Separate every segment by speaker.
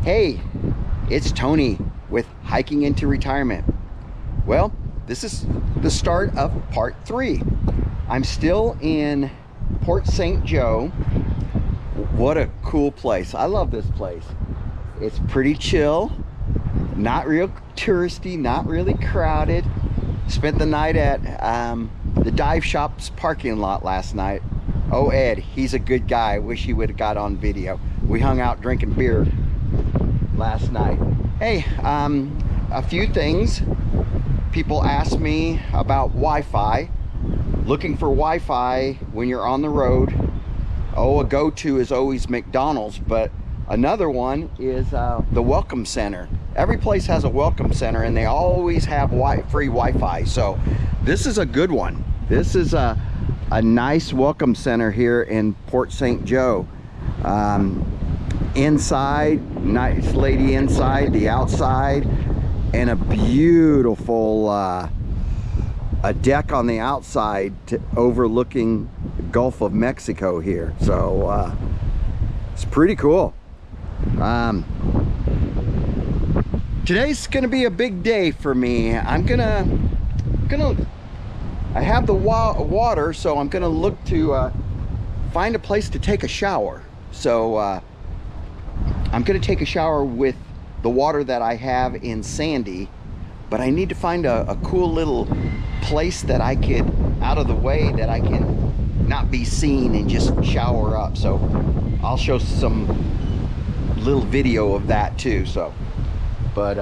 Speaker 1: Hey, it's Tony with Hiking into Retirement. Well, this is the start of part 3. I'm still in Port St. Joe. What a cool place. I love this place. It's pretty chill, not real touristy, not really crowded. Spent the night at the dive shop's parking lot last night. Oh, Ed, he's a good guy. Wish he would have got on video. We hung out drinking beer last night. Hey, a few things. People ask me about Wi-Fi. Looking for Wi-Fi when you're on the road. Oh, a go-to is always McDonald's, but another one is the Welcome Center. Every place has a Welcome Center and they always have free Wi-Fi. So this is a good one. This is a nice Welcome Center here in Port St. Joe. Inside, nice lady inside, the outside, and a beautiful a deck on the outside overlooking the Gulf of Mexico here. So it's pretty cool. Today's gonna be a big day for me. I have the water, so I'm gonna look to find a place to take a shower. So I'm gonna take a shower with the water that I have in Sandy, but I need to find a cool little place that I could, out of the way, that I can not be seen and just shower up. So I'll show some little video of that too. So, but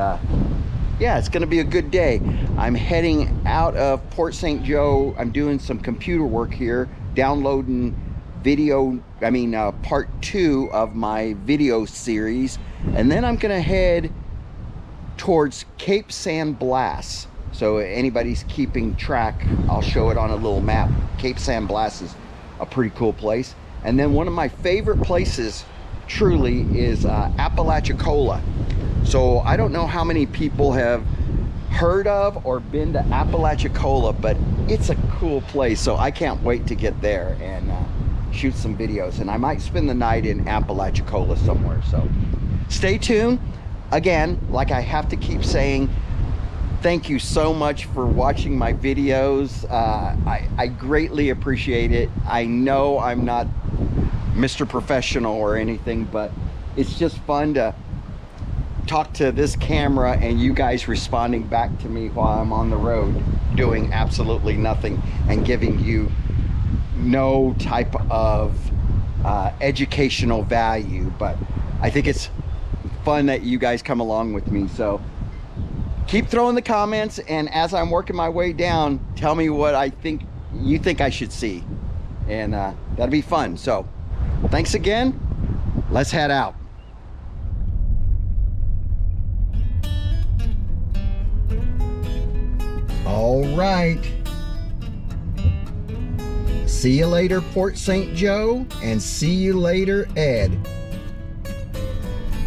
Speaker 1: yeah, it's gonna be a good day. I'm heading out of Port St. Joe. I'm doing some computer work here, downloading part 2 of my video series, and then I'm gonna head towards Cape San Blas. So anybody's keeping track, I'll show it on a little map. Cape San Blas is a pretty cool place. And then one of my favorite places truly is Apalachicola. So I don't know how many people have heard of or been to Apalachicola, but it's a cool place. So I can't wait to get there and shoot some videos, and I might spend the night in Apalachicola somewhere. So stay tuned. Again, like I have to keep saying, thank you so much for watching my videos. I greatly appreciate it. I know I'm not Mr. Professional or anything, but it's just fun to talk to this camera and you guys responding back to me while I'm on the road doing absolutely nothing and giving you no type of educational value. But I think it's fun that you guys come along with me. So keep throwing the comments, and as I'm working my way down, tell me what you think I should see, and that'll be fun. So thanks again. Let's head out. All right. See you later, Port St. Joe, and see you later, Ed.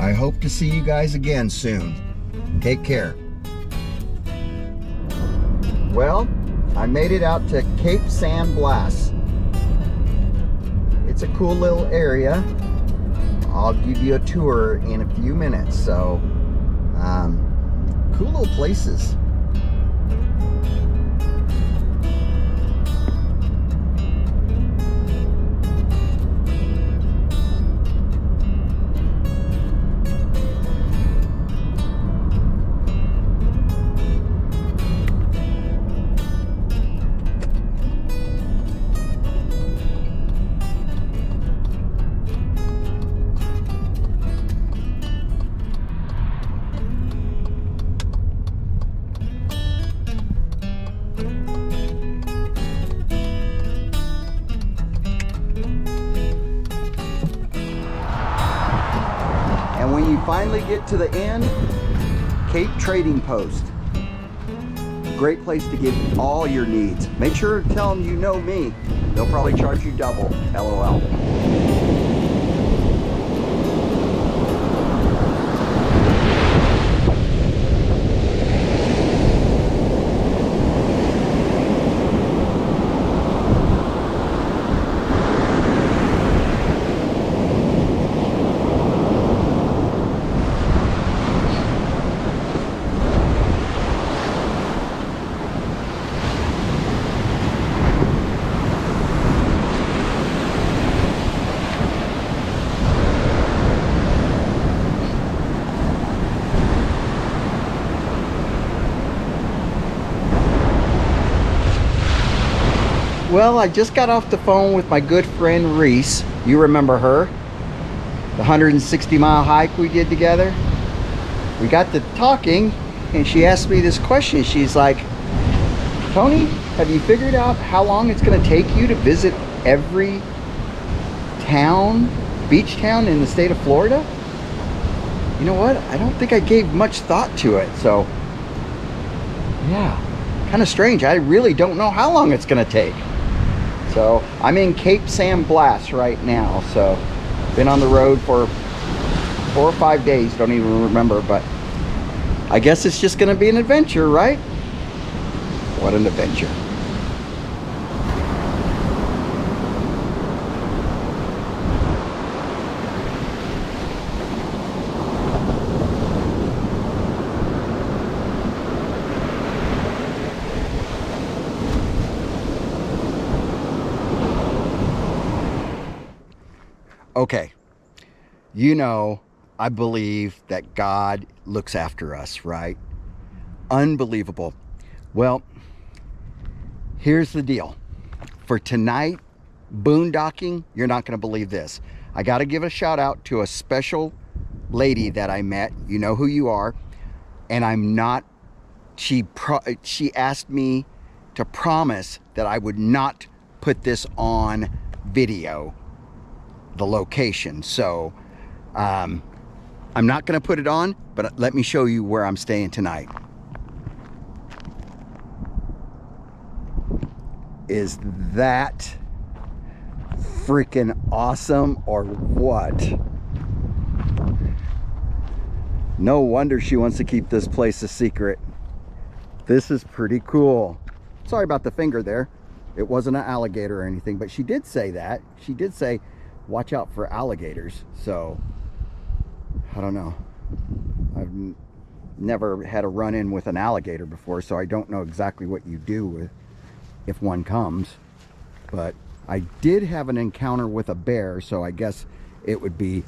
Speaker 1: I hope to see you guys again soon. Take care. Well, I made it out to Cape San Blas. It's a cool little area. I'll give you a tour in a few minutes. So, cool little places. When you finally get to the end, Cape Trading Post. Great place to get all your needs. Make sure to tell them you know me. They'll probably charge you double. LOL. Well, I just got off the phone with my good friend Reese. You remember her? The 160-mile hike we did together. We got to talking and she asked me this question. She's like, Tony, have you figured out how long it's going to take you to visit every town, beach town in the state of Florida? You know what? I don't think I gave much thought to it. So, yeah, kind of strange. I really don't know how long it's going to take. So, I'm in Cape San Blas right now. So, been on the road for 4 or 5 days. Don't even remember, but I guess it's just going to be an adventure, right? What an adventure. Okay, you know, I believe that God looks after us, right? Unbelievable. Well, here's the deal. For tonight, boondocking, you're not going to believe this. I got to give a shout out to a special lady that I met. You know who you are. And I'm not, she asked me to promise that I would not put this on video, the location. So I'm not going to put it on, but let me show you where I'm staying tonight. Is that freaking awesome or what? No wonder she wants to keep this place a secret. This is pretty cool. Sorry about the finger there. It wasn't an alligator or anything, but she did say that. She did say, watch out for alligators. So, I don't know. I've never had a run-in with an alligator before, so I don't know exactly what you do with if one comes. But I did have an encounter with a bear, so I guess it would be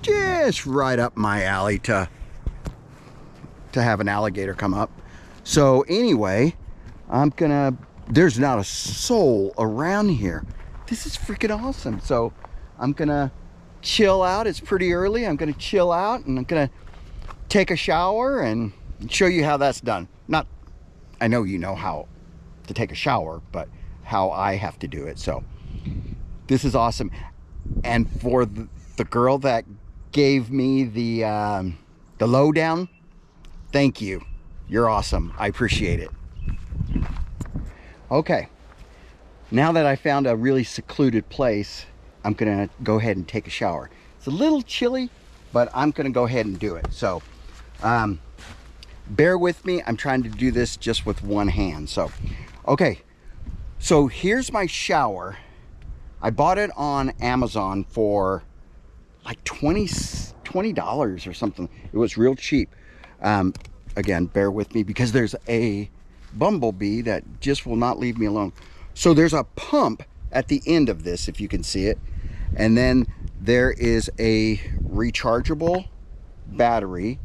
Speaker 1: just right up my alley to have an alligator come up. So anyway, there's not a soul around here. This is freaking awesome. So I'm gonna chill out. It's pretty early. I'm gonna chill out and I'm gonna take a shower and show you how that's done. Not, I know you know how to take a shower, but how I have to do it. So this is awesome. And for the girl that gave me the lowdown, thank you. You're awesome. I appreciate it. Okay. Now that I found a really secluded place, I'm gonna go ahead and take a shower. It's a little chilly, but I'm gonna go ahead and do it. So, bear with me. I'm trying to do this just with one hand. So, okay. So here's my shower. I bought it on Amazon for like $20 or something. It was real cheap. Again, bear with me because there's a bumblebee that just will not leave me alone. So there's a pump at the end of this, if you can see it. And then there is a rechargeable battery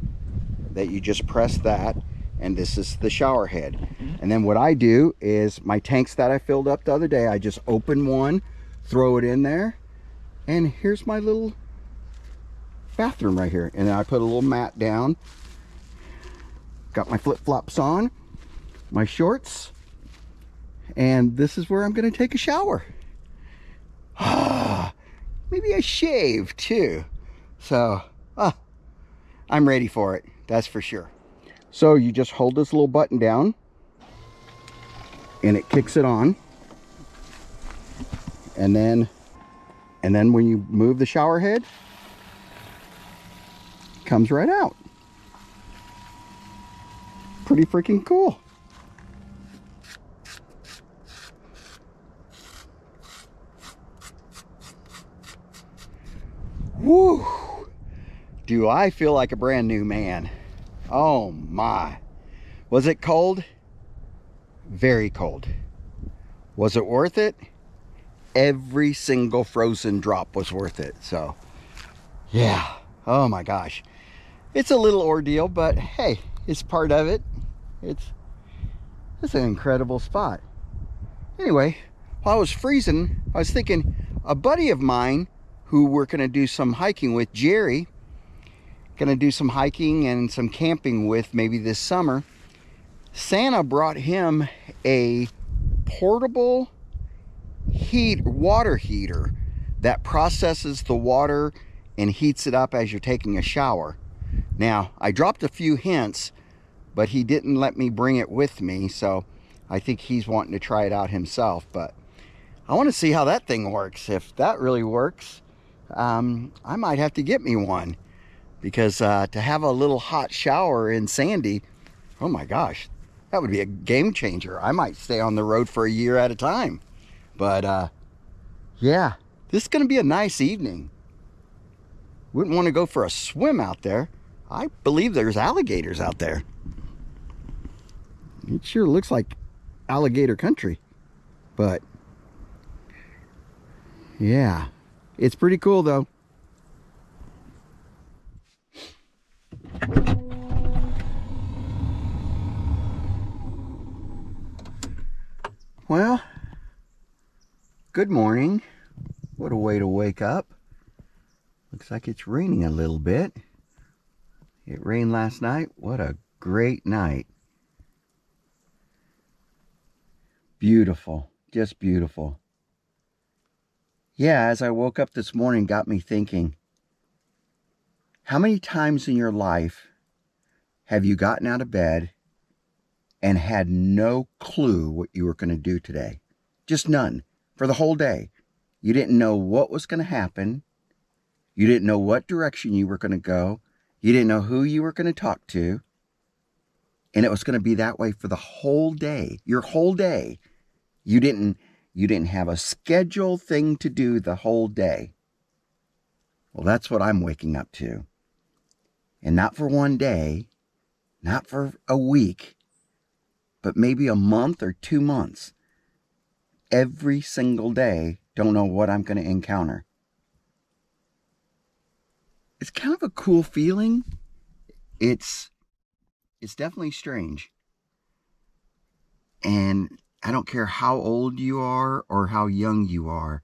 Speaker 1: that you just press that. And this is the shower head. And then what I do is my tanks that I filled up the other day, I just open one, throw it in there. And here's my little bathroom right here. And then I put a little mat down. Got my flip-flops on, my shorts. And this is where I'm going to take a shower. Maybe I shave too. So, I'm ready for it. That's for sure. So you just hold this little button down and it kicks it on. And then when you move the shower head, it comes right out. Pretty freaking cool. Woo! Do I feel like a brand new man? Oh my. Was it cold? Very cold. Was it worth it? Every single frozen drop was worth it. So, yeah. Oh my gosh. It's a little ordeal, but hey, it's part of it. It's an incredible spot. Anyway, while I was freezing, I was thinking, a buddy of mine who we're going to do some hiking with, Jerry, going to do some hiking and some camping with maybe this summer. Santa brought him a portable water heater that processes the water and heats it up as you're taking a shower. Now, I dropped a few hints, but he didn't let me bring it with me, so I think he's wanting to try it out himself. But I want to see how that thing works. If that really works, I might have to get me one, because to have a little hot shower in Sandy, oh my gosh, that would be a game changer. I might stay on the road for a year at a time. But yeah, this is going to be a nice evening. Wouldn't want to go for a swim out there. I believe there's alligators out there. It sure looks like alligator country. But yeah, it's pretty cool though. Well, good morning. What a way to wake up. Looks like it's raining a little bit. It rained last night. What a great night. Beautiful, just beautiful. Yeah, as I woke up this morning, got me thinking, how many times in your life have you gotten out of bed and had no clue what you were going to do today? Just none. For the whole day. You didn't know what was going to happen. You didn't know what direction you were going to go. You didn't know who you were going to talk to. And it was going to be that way for the whole day. Your whole day. You didn't have a scheduled thing to do the whole day. Well, that's what I'm waking up to. And not for one day, not for a week, but maybe a month or 2 months. Every single day, don't know what I'm going to encounter. It's kind of a cool feeling. It's definitely strange. And I don't care how old you are or how young you are,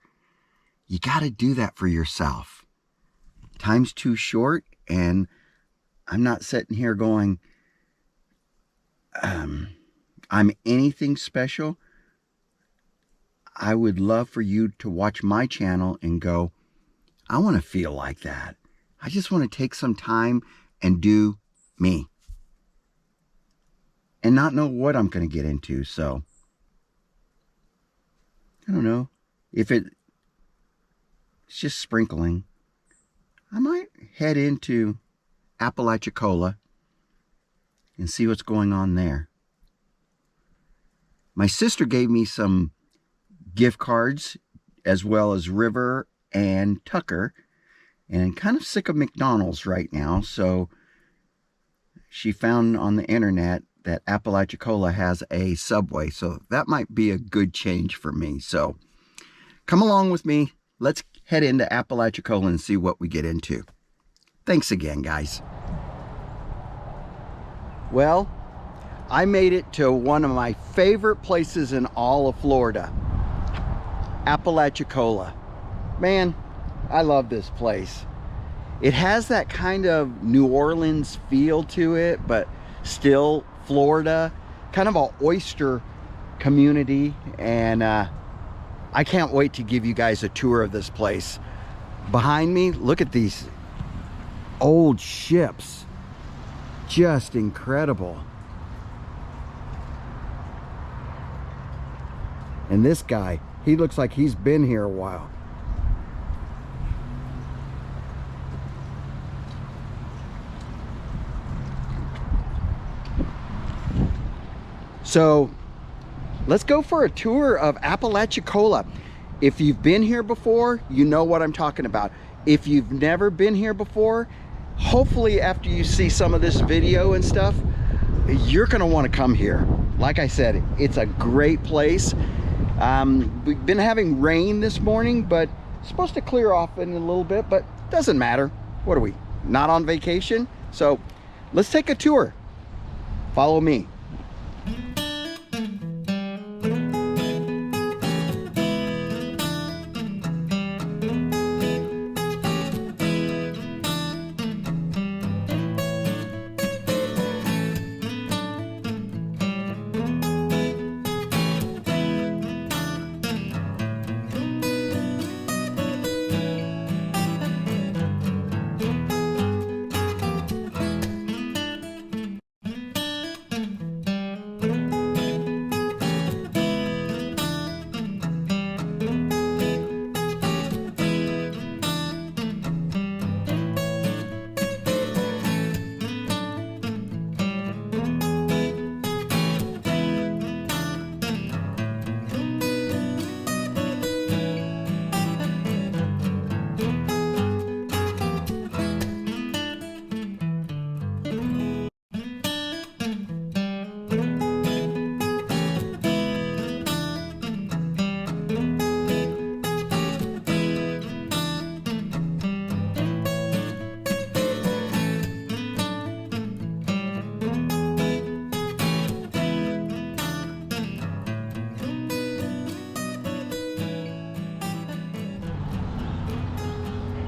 Speaker 1: you got to do that for yourself. Time's too short, and I'm not sitting here going, I'm anything special. I would love for you to watch my channel and go, I want to feel like that. I just want to take some time and do me. And not know what I'm going to get into. So, I don't know. If it's just sprinkling, I might head into Apalachicola and see what's going on there. My sister gave me some gift cards as well as River and Tucker, and I'm kind of sick of McDonald's right now, so she found on the internet that Apalachicola has a Subway, so that might be a good change for me. So come along with me. Let's head into Apalachicola and see what we get into. Thanks again, guys. Well, I made it to one of my favorite places in all of Florida, Apalachicola. Man, I love this place. It has that kind of New Orleans feel to it, but still Florida, kind of an oyster community, and I can't wait to give you guys a tour of this place. Behind me, look at these old ships. Just incredible. And this guy, he looks like he's been here a while. So let's go for a tour of Apalachicola. If you've been here before, you know what I'm talking about. If you've never been here before, hopefully after you see some of this video and stuff, you're gonna want to come here. Like I said, it's a great place. We've been having rain this morning, but it's supposed to clear off in a little bit, but doesn't matter. What are we, not on vacation? So let's take a tour. Follow me.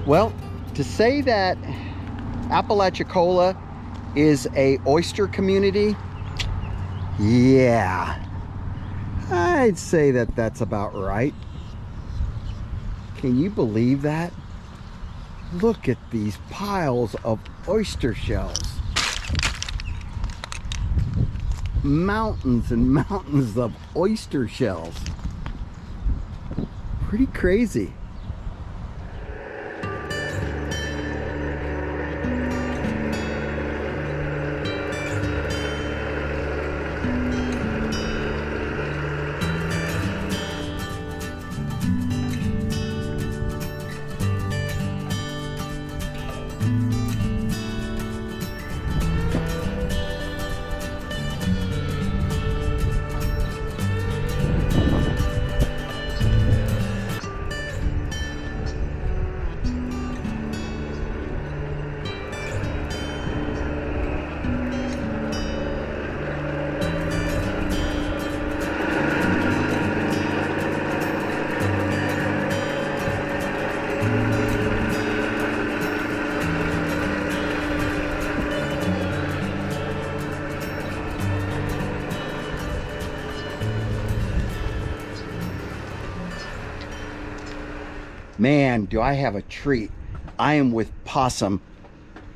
Speaker 1: Well, to say that Apalachicola is a oyster community, yeah, I'd say that that's about right. Can you believe that? Look at these piles of oyster shells. Mountains and mountains of oyster shells. Pretty crazy. Man, do I have a treat. I am with Possum.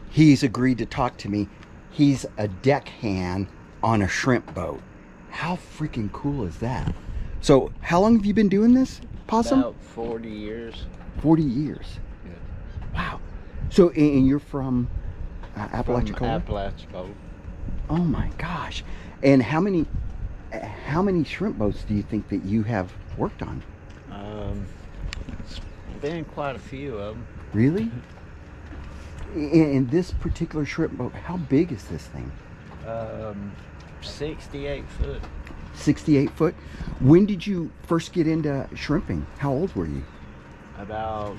Speaker 1: He's agreed to talk to me. He's a deckhand on a shrimp boat. How freaking cool is that? So, how long have you been doing this, Possum?
Speaker 2: About 40 years.
Speaker 1: 40 years.
Speaker 2: Yeah.
Speaker 1: Wow. So, and you're from Apalachicola?
Speaker 2: From Apalachicola.
Speaker 1: Oh my gosh. And how many shrimp boats do you think that you have worked on?
Speaker 2: It's been quite a few of them.
Speaker 1: Really? In this particular shrimp boat, how big is this thing?
Speaker 2: 68 foot.
Speaker 1: 68 foot. When did you first get into shrimping? How old were you?
Speaker 2: About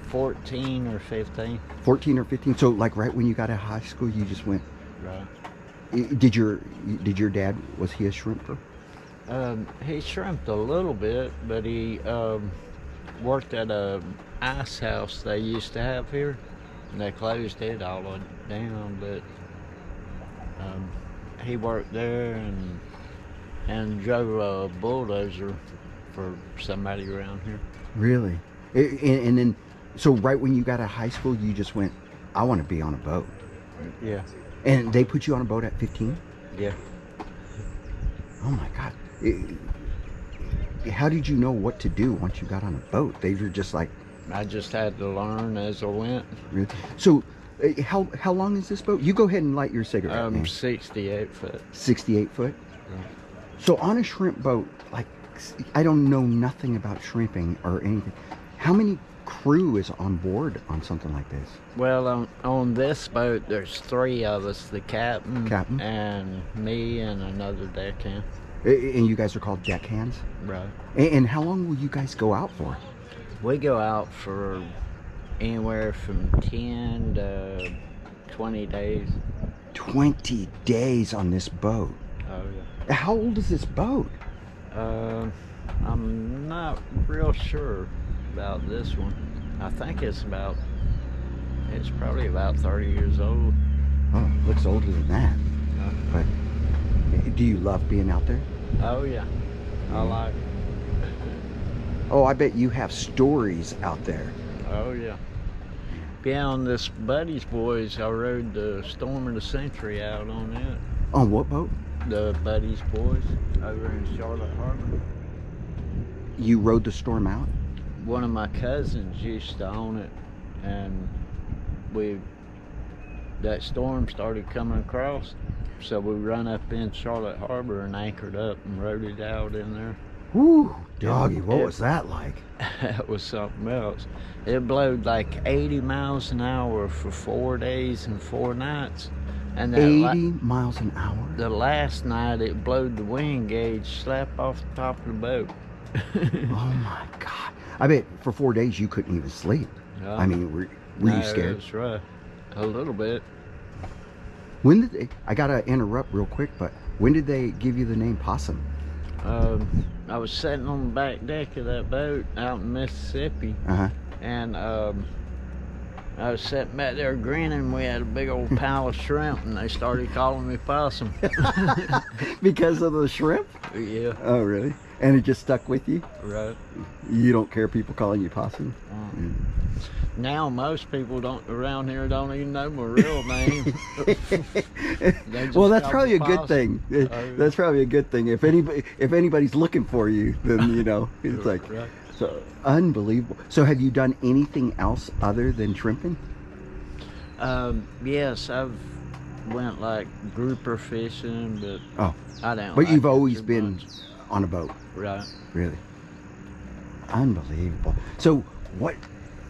Speaker 2: 14 or 15.
Speaker 1: 14 or 15. So like right when you got out of high school, you just went.
Speaker 2: Right.
Speaker 1: Did your dad, was he a shrimper?
Speaker 2: He shrimped a little bit, but he worked at a ice house they used to have here. And they closed it all down, but he worked there and drove a bulldozer for somebody around here.
Speaker 1: Really? And then, so right when you got out of high school, you just went, I want to be on a boat.
Speaker 2: Yeah.
Speaker 1: And they put you on a boat at 15?
Speaker 2: Yeah.
Speaker 1: Oh my God. How did you know what to do once you got on a boat? They were just like...
Speaker 2: I just had to learn as I went.
Speaker 1: Really? So, how long is this boat? You go ahead and light your cigarette.
Speaker 2: 68 foot.
Speaker 1: 68 foot?
Speaker 2: Right.
Speaker 1: So on a shrimp boat, like, I don't know nothing about shrimping or anything. How many crew is on board on something like this?
Speaker 2: Well, on this boat, there's 3 of us, the captain, and me and another deckhand.
Speaker 1: And you guys are called deckhands?
Speaker 2: Right.
Speaker 1: And how long will you guys go out for?
Speaker 2: We go out for anywhere from 10 to 20 days.
Speaker 1: 20 days on this boat?
Speaker 2: Oh, yeah.
Speaker 1: How old is this boat?
Speaker 2: I'm not real sure about this one. I think it's probably about 30 years old.
Speaker 1: Oh, it looks older than that. But do you love being out there?
Speaker 2: Oh, yeah. I like it.
Speaker 1: Oh, I bet you have stories out there.
Speaker 2: Oh, yeah. Yeah, on this Buddy's Boys, I rode the Storm of the Century out on it.
Speaker 1: On what boat?
Speaker 2: The Buddy's Boys over in Charlotte Harbor.
Speaker 1: You rode the Storm out?
Speaker 2: One of my cousins used to own it, and that storm started coming across, so we run up in Charlotte Harbor and anchored up and rode it out in there.
Speaker 1: Woo, doggy, what was that like?
Speaker 2: That was something else. It blowed like 80 miles an hour for 4 days and 4 nights. And
Speaker 1: 80 miles an hour?
Speaker 2: The last night it blowed the wind gauge slap off the top of the boat.
Speaker 1: Oh my God. I bet for 4 days you couldn't even sleep.
Speaker 2: No.
Speaker 1: I mean, were you scared?
Speaker 2: That's right. A little bit.
Speaker 1: When did I gotta interrupt real quick, but when did they give you the name Possum?
Speaker 2: I was sitting on the back deck of that boat out in Mississippi, and I was sitting back there grinning. We had a big old pile of shrimp, and they started calling me Possum.
Speaker 1: Because of the shrimp?
Speaker 2: Yeah.
Speaker 1: Oh, really? And it just stuck with you?
Speaker 2: Right.
Speaker 1: You don't care people calling you Possum?
Speaker 2: Now most people around here don't even know my real name.
Speaker 1: Well, that's probably a good
Speaker 2: Possum.
Speaker 1: thing. That's probably a good thing. If anybody's looking for you, then you know it's like
Speaker 2: Right.
Speaker 1: so unbelievable. So, have you done anything else other than shrimping?
Speaker 2: Yes, I've went like grouper fishing, but
Speaker 1: Oh,
Speaker 2: I don't.
Speaker 1: but
Speaker 2: like
Speaker 1: you've
Speaker 2: it
Speaker 1: always
Speaker 2: too
Speaker 1: been
Speaker 2: much.
Speaker 1: on a boat,
Speaker 2: Right.
Speaker 1: really? Unbelievable. So, what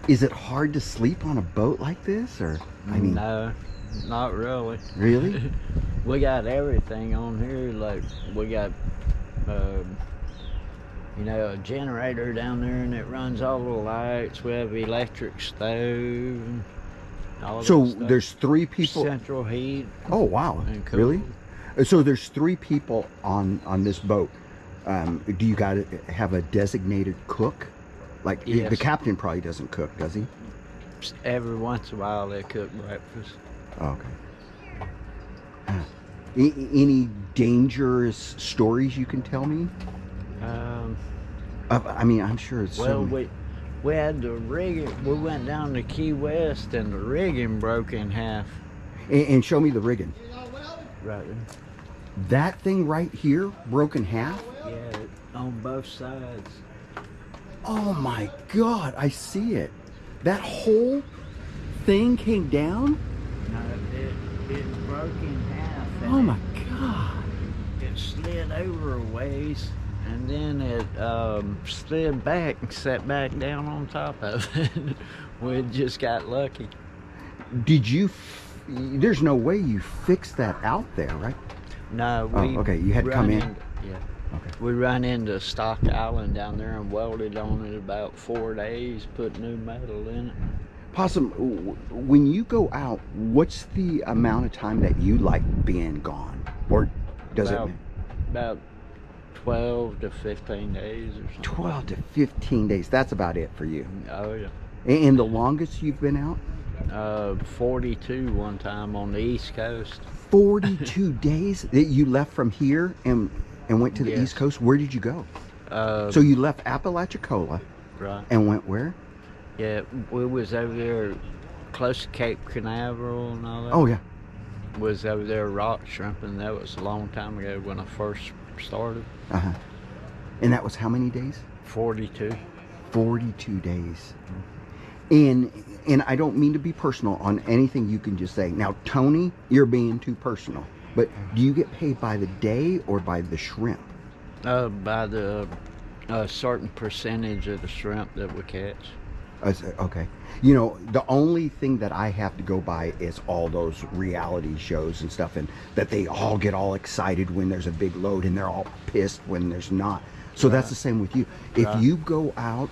Speaker 1: is it hard to sleep on a boat like this, or I mean,
Speaker 2: No, not really.
Speaker 1: really?
Speaker 2: We got everything on here. Like we got, you know, a generator down there, and it runs all the lights. We have electric stove. And all
Speaker 1: So
Speaker 2: that stuff.
Speaker 1: there's 3 people.
Speaker 2: Central heat.
Speaker 1: Oh wow,
Speaker 2: And cool.
Speaker 1: really? So there's 3 people on this boat. Do you got to have a designated cook? Like the
Speaker 2: Yes.
Speaker 1: captain probably doesn't cook, does he?
Speaker 2: Every once in a while they cook breakfast.
Speaker 1: Oh, okay. Any dangerous stories you can tell me? I mean, I'm sure it's
Speaker 2: Well,
Speaker 1: so.
Speaker 2: we had the rigging. We went down to Key West, and the rigging broke in half.
Speaker 1: And show me the rigging.
Speaker 2: Right there.
Speaker 1: That thing right here broke in half.
Speaker 2: Yeah, on both sides.
Speaker 1: Oh my God, I see it. That whole thing came down.
Speaker 2: No, it broke in half. And
Speaker 1: Oh my God.
Speaker 2: It slid over a ways, and then it slid back and sat back down on top of it. We just got lucky.
Speaker 1: Did you? There's no way you fixed that out there, right?
Speaker 2: No, we.
Speaker 1: Oh, okay. You had to come in.
Speaker 2: Yeah.
Speaker 1: Okay.
Speaker 2: We run into Stock Island down there and welded on it about 4 days, put new metal in it.
Speaker 1: Possum, when you go out, what's the amount of time that you like being gone, or does
Speaker 2: about,
Speaker 1: it?
Speaker 2: About 12 to 15 days or something.
Speaker 1: 12 to 15 days. That's about it for you.
Speaker 2: Oh yeah.
Speaker 1: And the longest you've been out?
Speaker 2: 42 one time on the East Coast.
Speaker 1: 42 days that you left from here and went to the
Speaker 2: Yes.
Speaker 1: East Coast. Where did you go?
Speaker 2: So
Speaker 1: So you left Apalachicola
Speaker 2: right.
Speaker 1: and went where?
Speaker 2: Yeah, we was over there close to Cape Canaveral and all that.
Speaker 1: Oh yeah.
Speaker 2: Was over there rock shrimping. That was a long time ago when I first started.
Speaker 1: Uh-huh. And that was how many days?
Speaker 2: 42.
Speaker 1: 42 days. And I don't mean to be personal on anything you can just say. Now, Tony, you're being too personal. But do you get paid by the day or by the shrimp?
Speaker 2: By the certain percentage of the shrimp that we catch.
Speaker 1: Okay. You know, the only thing that I have to go by is all those reality shows and stuff, and that they all get all excited when there's a big load and they're all pissed when there's not. So that's the same with you. If
Speaker 2: Right.
Speaker 1: you go out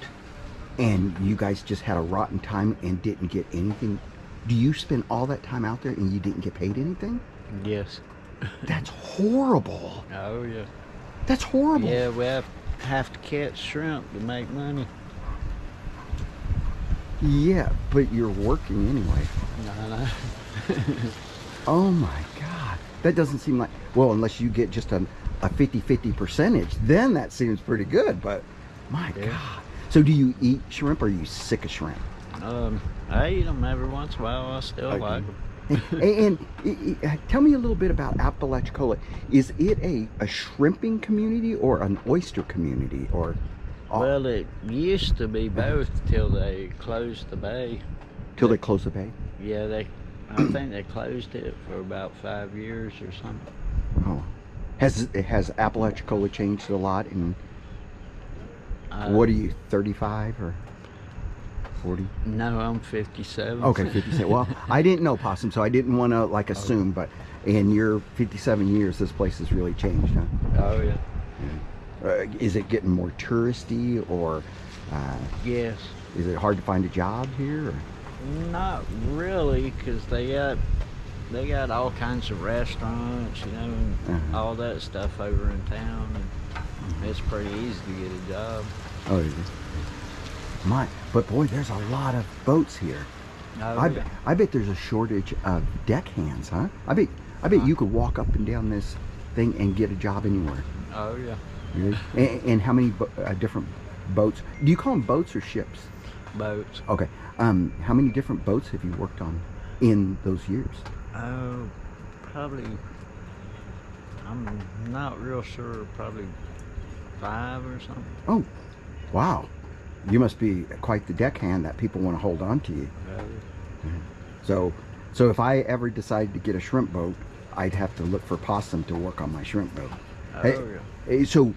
Speaker 1: and you guys just had a rotten time and didn't get anything, do you spend all that time out there and you didn't get paid anything?
Speaker 2: Yes.
Speaker 1: That's horrible.
Speaker 2: Oh yeah.
Speaker 1: That's horrible.
Speaker 2: Yeah, we have to catch shrimp to make money.
Speaker 1: Yeah, but you're working anyway.
Speaker 2: No.
Speaker 1: Oh my God. That doesn't seem like, well, unless you get just a 50-50 percentage, then that seems pretty good, but my
Speaker 2: Yeah.
Speaker 1: God. So do you eat shrimp or are you sick of shrimp?
Speaker 2: I eat them every once in a while. I still
Speaker 1: Okay.
Speaker 2: like them.
Speaker 1: And tell me a little bit about Apalachicola. Is it a shrimping community or an oyster community, or?
Speaker 2: Well, it used to be both till they closed the bay.
Speaker 1: Till they close the bay?
Speaker 2: Yeah, I think they closed it for about 5 years or something.
Speaker 1: Oh. Has Apalachicola changed a lot in,
Speaker 2: Uh,
Speaker 1: what are you, 35 or 40?
Speaker 2: No, I'm 57.
Speaker 1: Okay, 57. Well, I didn't know, Possum, so I didn't want to like assume, but in your 57 years, this place has really changed, huh?
Speaker 2: Oh yeah.
Speaker 1: Is it getting more touristy, or
Speaker 2: Yes.
Speaker 1: is it hard to find a job here? Or?
Speaker 2: Not really, because they got all kinds of restaurants, you know, and all that stuff over in town, and it's pretty easy to get a job.
Speaker 1: Oh, is it? But boy, there's a lot of boats here.
Speaker 2: Oh,
Speaker 1: I,
Speaker 2: yeah.
Speaker 1: I bet there's a shortage of deckhands, huh? I bet you could walk up and down this thing and get a job anywhere.
Speaker 2: Oh, yeah.
Speaker 1: Really? And how many different boats? Do you call them boats or ships?
Speaker 2: Boats.
Speaker 1: Okay. How many different boats have you worked on in those years?
Speaker 2: Oh, probably, I'm not real sure, probably 5 or something.
Speaker 1: Oh, wow. You must be quite the deckhand that people want to hold on to you. So if I ever decided to get a shrimp boat, I'd have to look for Possum to work on my shrimp boat.
Speaker 2: Oh, yeah.
Speaker 1: So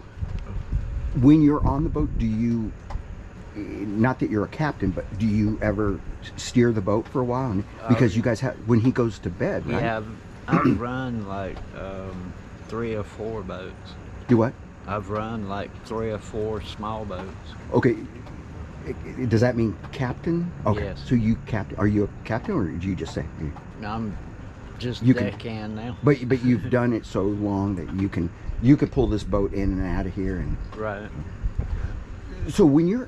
Speaker 1: when you're on the boat, do you, not that you're a captain, but do you ever steer the boat for a while? Because you guys have, when he goes to bed, right?
Speaker 2: Yeah, I've run like 3 or 4 boats.
Speaker 1: Do what?
Speaker 2: I've run like 3 or 4 small boats.
Speaker 1: Okay. Does that mean captain? Okay.
Speaker 2: Yes.
Speaker 1: So you captain? Are you a captain, or did you just say?
Speaker 2: I'm just
Speaker 1: You can-
Speaker 2: deckhand now.
Speaker 1: But you've done it so long that you could pull this boat in and out of here. And
Speaker 2: Right.
Speaker 1: so when you're,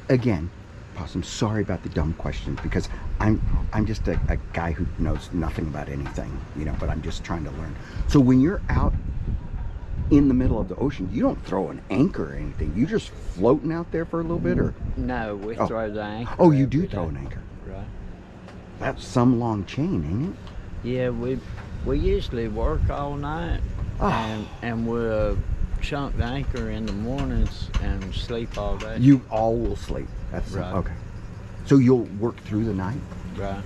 Speaker 1: again, Possum, sorry about the dumb questions, because I'm just a guy who knows nothing about anything, but I'm just trying to learn. So when you're out in the middle of the ocean, you don't throw an anchor or anything. You just floating out there for a little bit, or?
Speaker 2: No, we throw the anchor.
Speaker 1: Oh, you do
Speaker 2: every
Speaker 1: throw
Speaker 2: day.
Speaker 1: an anchor.
Speaker 2: Right.
Speaker 1: That's some long chain, ain't it?
Speaker 2: Yeah, we usually work all night,
Speaker 1: Oh.
Speaker 2: and we'll chunk the anchor in the mornings and sleep all day.
Speaker 1: You all will sleep. That's
Speaker 2: Right.
Speaker 1: okay. So you'll work through the night.
Speaker 2: Right.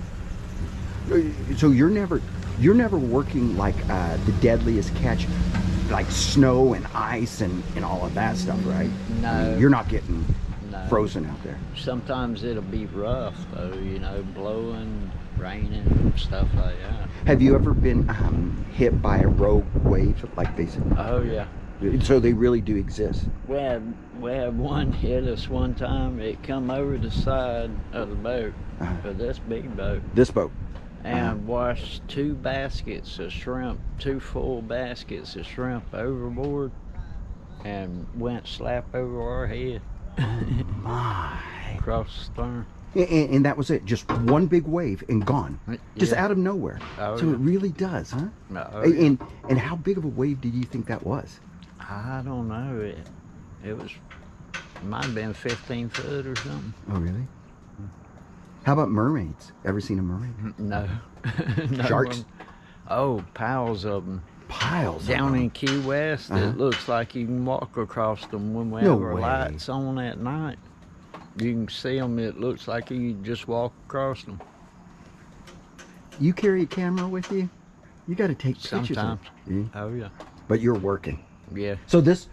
Speaker 1: So you're never working like the deadliest catch, like snow and ice and all of that stuff, right?
Speaker 2: No.
Speaker 1: I mean, you're not getting
Speaker 2: No.
Speaker 1: frozen out there.
Speaker 2: Sometimes it'll be rough though, blowing, raining, stuff like that.
Speaker 1: Have you ever been hit by a rogue wave, like they said?
Speaker 2: Oh yeah.
Speaker 1: So they really do exist.
Speaker 2: We had one hit us one time. It come over the side of the boat, but this big boat,
Speaker 1: This boat.
Speaker 2: and washed 2 baskets of shrimp, 2 full baskets of shrimp overboard, and went slap over our head
Speaker 1: My.
Speaker 2: across the stern.
Speaker 1: And that was it. Just one big wave and gone. Just
Speaker 2: Yeah.
Speaker 1: out of nowhere.
Speaker 2: Oh,
Speaker 1: So
Speaker 2: yeah.
Speaker 1: it really does, huh?
Speaker 2: Oh, yeah.
Speaker 1: And how big of a wave did you think that was?
Speaker 2: I don't know. It might have been 15 foot or something.
Speaker 1: Oh, really? How about mermaids? Ever seen a mermaid?
Speaker 2: No. No
Speaker 1: Sharks?
Speaker 2: one- Oh, piles of them.
Speaker 1: Piles
Speaker 2: Down
Speaker 1: of them.
Speaker 2: in Key West,
Speaker 1: Uh-huh.
Speaker 2: it looks like you can walk across them when we
Speaker 1: No
Speaker 2: have our
Speaker 1: way.
Speaker 2: lights on at night. You can see them. It looks like you just walk across them.
Speaker 1: You carry a camera with you? You got to take pictures.
Speaker 2: Sometimes.
Speaker 1: Yeah.
Speaker 2: Oh yeah.
Speaker 1: But you're working.
Speaker 2: Yeah.
Speaker 1: So this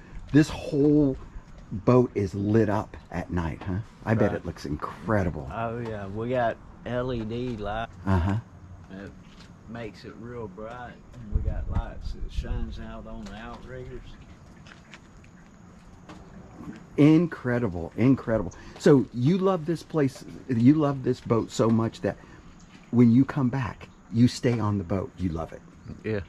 Speaker 1: whole boat is lit up at night, huh? I bet
Speaker 2: Right.
Speaker 1: it looks incredible.
Speaker 2: Oh yeah. We got LED light.
Speaker 1: Uh-huh.
Speaker 2: It makes it real bright. We got lights that shines out on the outriggers.
Speaker 1: Incredible, incredible. So you love this place, you love this boat so much that when you come back, you stay on the boat. You love it.
Speaker 2: Yeah.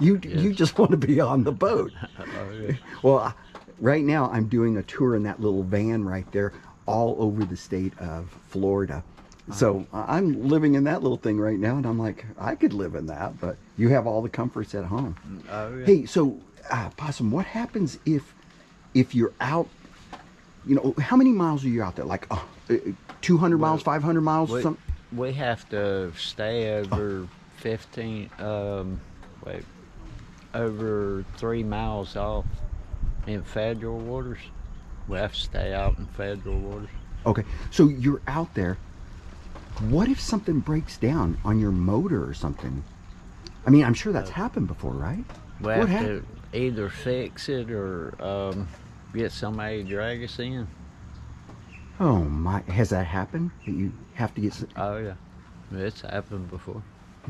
Speaker 1: You
Speaker 2: Yes.
Speaker 1: just want to be on the boat.
Speaker 2: Oh yeah.
Speaker 1: Well, right now I'm doing a tour in that little van right there all over the state of Florida. So I'm living in that little thing right now, and I'm like, I could live in that, but you have all the comforts at home.
Speaker 2: Oh yeah.
Speaker 1: Hey, so Possum, what happens if you're out? How many miles are you out there? Like 200 miles, 500 miles,
Speaker 2: we,
Speaker 1: something?
Speaker 2: we have to stay over 15. Over 3 miles off in federal waters. We have to stay out in federal waters.
Speaker 1: Okay, so you're out there. What if something breaks down on your motor or something? I mean, I'm sure that's happened before, right?
Speaker 2: We
Speaker 1: What
Speaker 2: have
Speaker 1: happened?
Speaker 2: to either fix it or get somebody to drag us in.
Speaker 1: Oh my, has that happened? That you have to
Speaker 2: Oh yeah, it's happened before.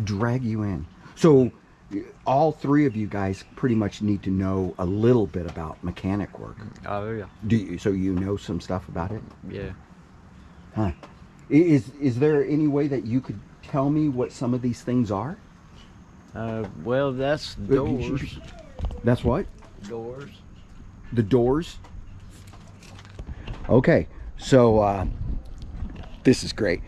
Speaker 1: drag you in. So all 3 of you guys pretty much need to know a little bit about mechanic work.
Speaker 2: Oh yeah,
Speaker 1: Do you? So you know some stuff about it?
Speaker 2: yeah.
Speaker 1: Huh. Is there any way that you could tell me what some of these things are?
Speaker 2: Well, that's doors.
Speaker 1: That's what?
Speaker 2: Doors.
Speaker 1: The doors? Okay, so this is great.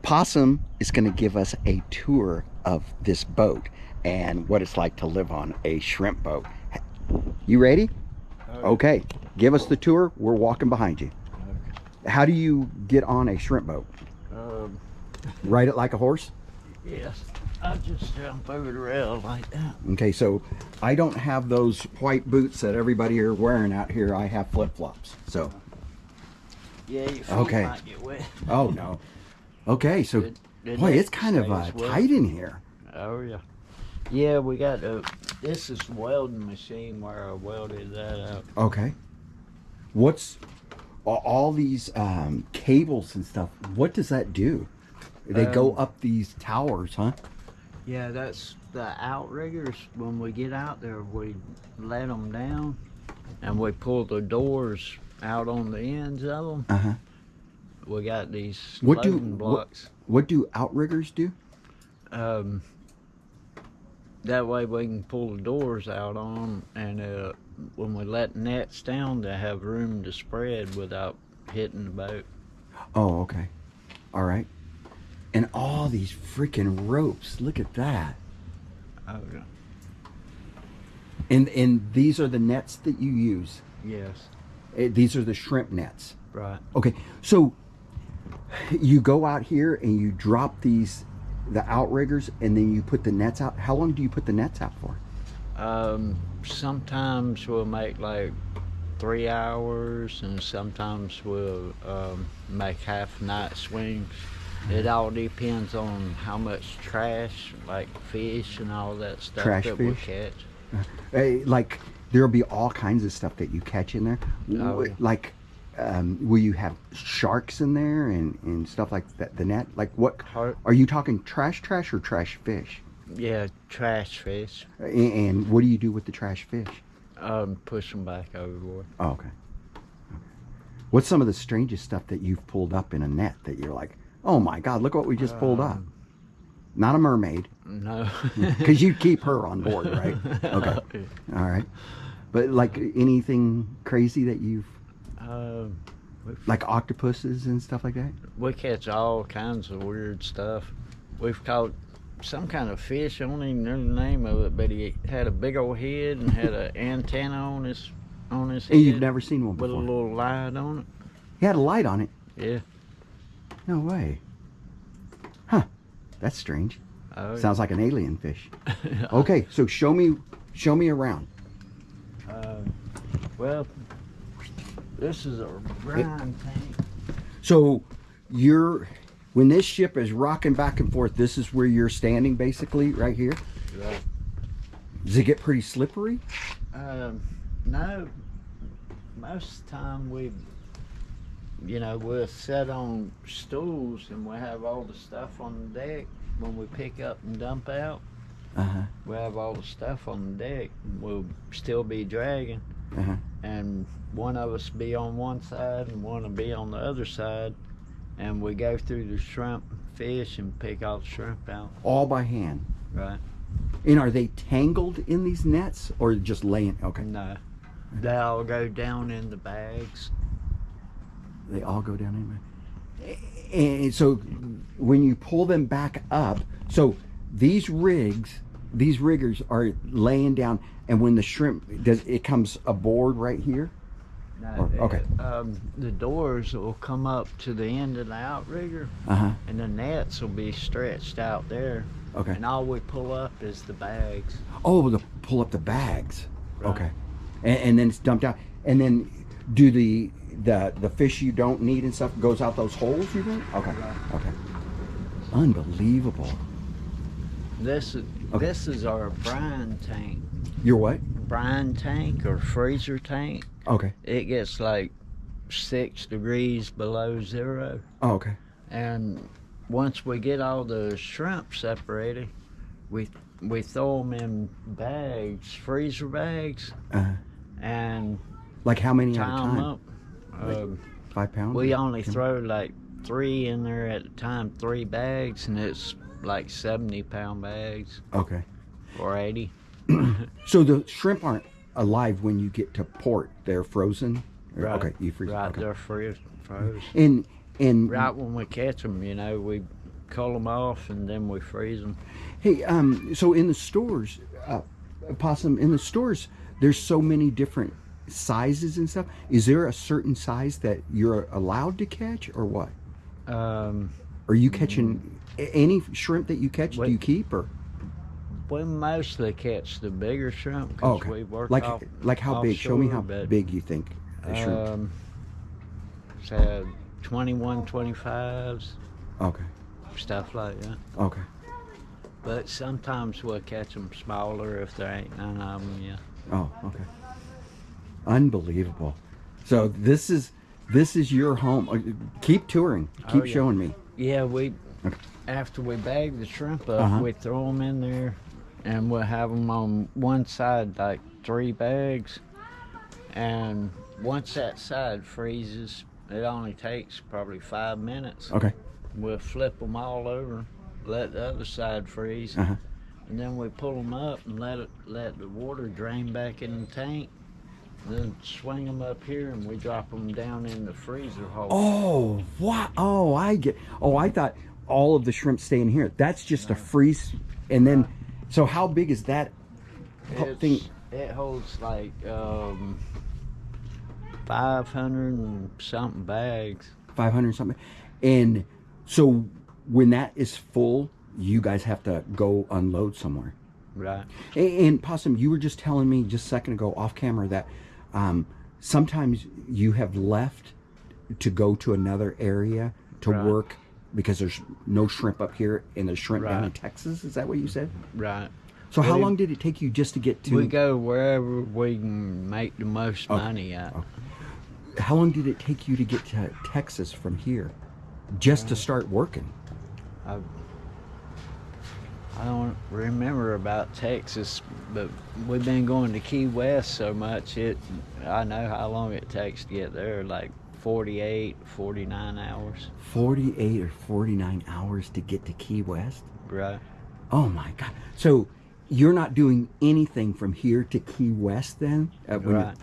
Speaker 1: Possum is going to give us a tour of this boat and what it's like to live on a shrimp boat. You ready? Okay, give us the tour. We're walking behind you.
Speaker 2: Okay.
Speaker 1: How do you get on a shrimp boat? Ride it like a horse?
Speaker 2: Yes. I'll just jump over the rail like that.
Speaker 1: Okay, so I don't have those white boots that everybody are wearing out here. I have flip-flops. So
Speaker 2: Yeah, your feet
Speaker 1: okay.
Speaker 2: might get wet.
Speaker 1: Oh no. Okay, so boy, it's kind of tight in here.
Speaker 2: Oh yeah. Yeah, we got this is welding machine where I welded that out.
Speaker 1: Okay. What's all these cables and stuff? What does that do? They go up these towers, huh?
Speaker 2: Yeah, that's the outriggers. When we get out there, we let them down, and we pull the doors out on the ends of them.
Speaker 1: Uh huh.
Speaker 2: We got these
Speaker 1: What do
Speaker 2: loading blocks.
Speaker 1: what do outriggers do?
Speaker 2: That way we can pull the doors out on them, and when we let nets down, they have room to spread without hitting the boat.
Speaker 1: Oh, okay. All right. And all these freaking ropes. Look at that.
Speaker 2: Oh yeah.
Speaker 1: And these are the nets that you use.
Speaker 2: Yes.
Speaker 1: These are the shrimp nets.
Speaker 2: Right.
Speaker 1: Okay. So you go out here and you drop the outriggers, and then you put the nets out. How long do you put the nets out for?
Speaker 2: Sometimes we'll make like 3 hours, and sometimes we'll make half night swings. It all depends on how much trash, like fish and all that stuff
Speaker 1: Trash
Speaker 2: that
Speaker 1: fish?
Speaker 2: we catch.
Speaker 1: Like there'll be all kinds of stuff that you catch in there.
Speaker 2: Oh, yeah.
Speaker 1: Like, will you have sharks in there and stuff like that? The net, like what? Are you talking trash or trash fish?
Speaker 2: Yeah, trash fish.
Speaker 1: And what do you do with the trash fish?
Speaker 2: Push them back overboard.
Speaker 1: Oh, okay. What's some of the strangest stuff that you've pulled up in a net that you're like, oh my God, look what we just pulled up? Not a mermaid.
Speaker 2: No.
Speaker 1: Because you keep her on board, right? Okay. All right. But like anything crazy that you've, like octopuses and stuff like that?
Speaker 2: We catch all kinds of weird stuff. We've caught some kind of fish, I don't even know the name of it, but he had a big old head and had an antenna on his head.
Speaker 1: And you've never seen one before?
Speaker 2: With a little light on it.
Speaker 1: He had a light on it?
Speaker 2: Yeah.
Speaker 1: No way. Huh. That's strange.
Speaker 2: Oh,
Speaker 1: Sounds like an alien fish. Okay, so show me around.
Speaker 2: Well, this is a brine tank.
Speaker 1: So when this ship is rocking back and forth, this is where you're standing basically, right here?
Speaker 2: Right.
Speaker 1: Does it get pretty slippery?
Speaker 2: No. Most of the time we'll sit on stools and we'll have all the stuff on the deck. When we pick up and dump out, we'll have all the stuff on the deck. We'll still be dragging. And one of us be on one side and one will be on the other side. And we go through the shrimp, fish, and pick all the shrimp out.
Speaker 1: All by hand?
Speaker 2: Right.
Speaker 1: And are they tangled in these nets or just laying? Okay.
Speaker 2: No. They all go down in the bags.
Speaker 1: They all go down in. And so when you pull them back up, so these riggers are laying down, and when the shrimp it comes aboard right here?
Speaker 2: No,
Speaker 1: okay.
Speaker 2: The doors will come up to the end of the outrigger, and the nets will be stretched out there.
Speaker 1: Okay.
Speaker 2: And all we pull up is the bags.
Speaker 1: Oh, to pull up the bags.
Speaker 2: Right.
Speaker 1: Okay. And then it's dumped out. And then do the fish you don't need and stuff goes out those holes, you think? Okay.
Speaker 2: Right.
Speaker 1: Okay. Unbelievable.
Speaker 2: This is our brine tank.
Speaker 1: Your what?
Speaker 2: Brine tank or freezer tank.
Speaker 1: Okay.
Speaker 2: It gets like 6 degrees below zero.
Speaker 1: Oh, okay.
Speaker 2: And once we get all the shrimp separated, we throw them in bags, freezer bags, and
Speaker 1: like how many at a
Speaker 2: tie
Speaker 1: time?
Speaker 2: them up.
Speaker 1: Like 5 pounds?
Speaker 2: We only throw like 3 in there at a time, 3 bags, and it's like 70-pound bags.
Speaker 1: Okay.
Speaker 2: Or 80.
Speaker 1: So the shrimp aren't alive when you get to port; they're frozen.
Speaker 2: Right.
Speaker 1: Okay, you freeze.
Speaker 2: Right,
Speaker 1: Okay.
Speaker 2: they're frozen.
Speaker 1: And
Speaker 2: Right when we catch them, we cull them off, and then we freeze them.
Speaker 1: Hey, so in the stores, Possum, in the stores, there's so many different sizes and stuff. Is there a certain size that you're allowed to catch, or what? Are you catching any shrimp that you catch? Do you keep, or?
Speaker 2: We mostly catch the bigger shrimp
Speaker 1: Oh,
Speaker 2: because
Speaker 1: okay.
Speaker 2: we work
Speaker 1: Like how big? Show me how
Speaker 2: but,
Speaker 1: big you think a shrimp.
Speaker 2: Say 21, 25s.
Speaker 1: Okay.
Speaker 2: Stuff like that.
Speaker 1: Okay.
Speaker 2: But sometimes we'll catch them smaller if there ain't none of them yet.
Speaker 1: Oh, okay. Unbelievable. So this is your home. Keep touring. Keep showing me.
Speaker 2: Yeah, after we bag the shrimp up, we throw them in there, and we'll have them on one side, like 3 bags. And once that side freezes, it only takes probably 5 minutes.
Speaker 1: Okay.
Speaker 2: We'll flip them all over, let the other side freeze, and then we pull them up and let the water drain back in the tank. Then swing them up here, and we drop them down in the freezer hole.
Speaker 1: Oh, what? Oh, I get. Oh, I thought all of the shrimp stay in here. That's just a freeze, and then. So how big is that thing?
Speaker 2: It holds like 500 and something bags.
Speaker 1: 500 something, and so when that is full, you guys have to go unload somewhere.
Speaker 2: Right.
Speaker 1: And Possum, you were just telling me just a second ago off camera that sometimes you have left to go to another area to work because there's no shrimp up here and there's shrimp down in Texas. Is that what you said?
Speaker 2: Right.
Speaker 1: So how long did it take you just to get to?
Speaker 2: We go wherever we can make the most money at.
Speaker 1: How long did it take you to get to Texas from here, just to start working?
Speaker 2: I don't remember about Texas, but we've been going to Key West so much, I know how long it takes to get there, like 48, 49 hours.
Speaker 1: 48 or 49 hours to get to Key West?
Speaker 2: Right.
Speaker 1: Oh my God. So you're not doing anything from here to Key West then?
Speaker 2: Right.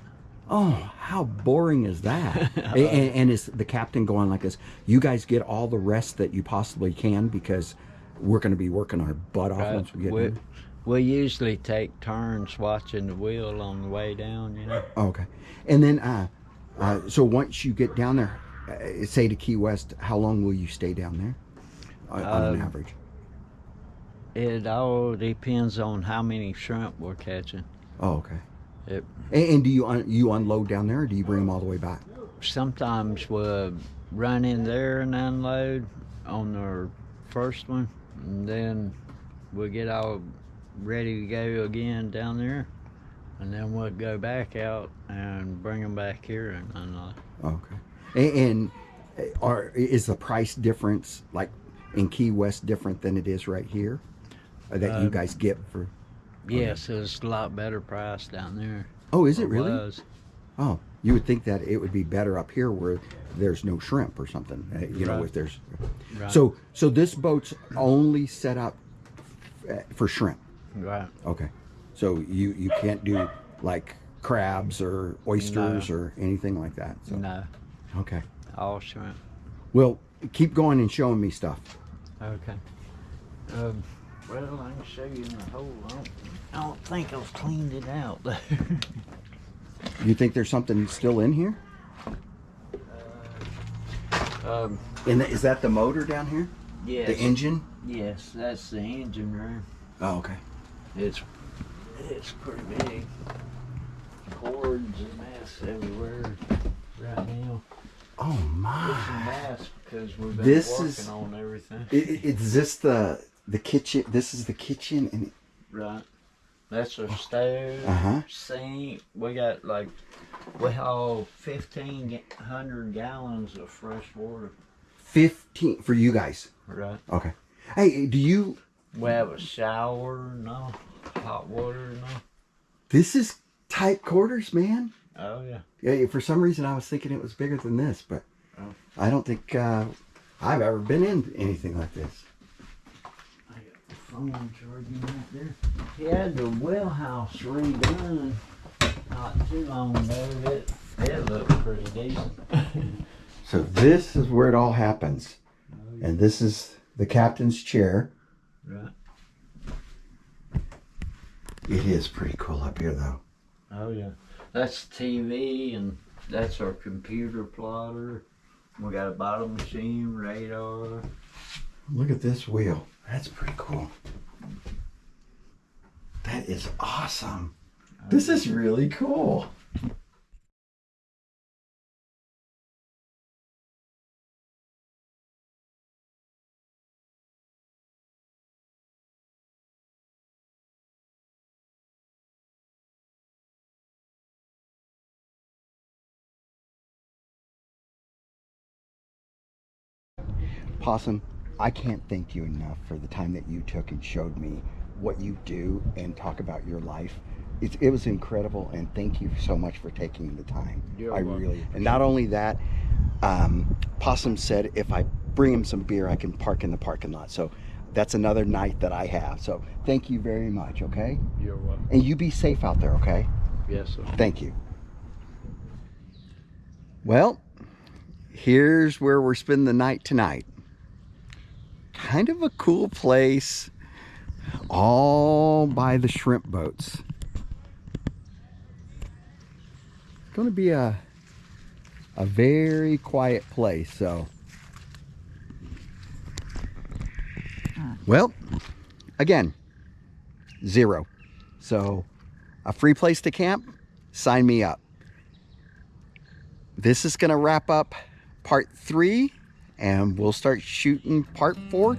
Speaker 1: Oh, how boring is that? and is the captain going like this, you guys get all the rest that you possibly can because we're going to be working our butt off once we get there?
Speaker 2: We usually take turns watching the wheel on the way down, you know.
Speaker 1: Okay. And then, so once you get down there, say to Key West, how long will you stay down there on an average?
Speaker 2: It all depends on how many shrimp we're catching.
Speaker 1: Oh, okay. And do you unload down there, or do you bring them all the way back?
Speaker 2: Sometimes we'll run in there and unload on our first one, and then we'll get all ready to go again down there, and then we'll go back out and bring them back here and unload.
Speaker 1: Okay. And is the price difference, like in Key West, different than it is right here, that you guys get for?
Speaker 2: Yes, it's a lot better price down there.
Speaker 1: Oh, is it really?
Speaker 2: Was.
Speaker 1: Oh, you would think that it would be better up here where there's no shrimp or something, you know, if there's.
Speaker 2: Right.
Speaker 1: So this boat's only set up for shrimp.
Speaker 2: Right.
Speaker 1: Okay. So you can't do like crabs or oysters or anything like that. So.
Speaker 2: No.
Speaker 1: Okay.
Speaker 2: All shrimp.
Speaker 1: Well, keep going and showing me stuff.
Speaker 2: Okay. Well, I can show you in the hole. I don't think I've cleaned it out there.
Speaker 1: You think there's something still in here? And is that the motor down here?
Speaker 2: Yes.
Speaker 1: The engine?
Speaker 2: Yes, that's the engine room.
Speaker 1: Oh, okay.
Speaker 2: It's pretty big. Cords and mess everywhere right now.
Speaker 1: Oh my!
Speaker 2: It's a mess because we've been working on everything.
Speaker 1: Is this the kitchen? This is the kitchen, and
Speaker 2: right. That's our stove, sink. We got we haul 1,500 gallons of fresh water.
Speaker 1: 15 for you guys.
Speaker 2: Right.
Speaker 1: Okay. Hey, do you?
Speaker 2: We have a shower, no hot water, no.
Speaker 1: This is tight quarters, man.
Speaker 2: Oh yeah.
Speaker 1: Yeah. For some reason, I was thinking it was bigger than this, but I don't think I've ever been in anything like this.
Speaker 2: I got the phone charging right there. He had the well house redone not too long ago. It looked pretty decent.
Speaker 1: So this is where it all happens, and this is the captain's chair.
Speaker 2: Right.
Speaker 1: It is pretty cool up here, though.
Speaker 2: Oh yeah, that's TV, and that's our computer plotter. We got a bottle machine, radar.
Speaker 1: Look at this wheel. That's pretty cool. That is awesome. This is really cool. Possum, I can't thank you enough for the time that you took and showed me what you do and talk about your life. It was incredible, and thank you so much for taking the time.
Speaker 2: You're
Speaker 1: I
Speaker 2: welcome.
Speaker 1: really, and not only that, Possum said if I bring him some beer, I can park in the parking lot. So that's another night that I have. So thank you very much, okay?
Speaker 2: You're welcome.
Speaker 1: And you be safe out there, okay?
Speaker 2: Yes, sir.
Speaker 1: Thank you. Well, here's where we're spending the night tonight. Kind of a cool place, all by the shrimp boats. It's going to be a very quiet place, so. Well, again, 0. So, a free place to camp, sign me up. This is going to wrap up part 3. And we'll start shooting part 4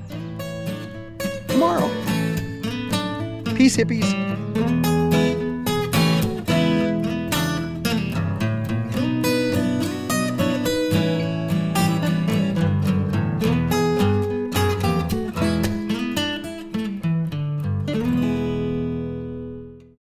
Speaker 1: tomorrow. Peace, hippies.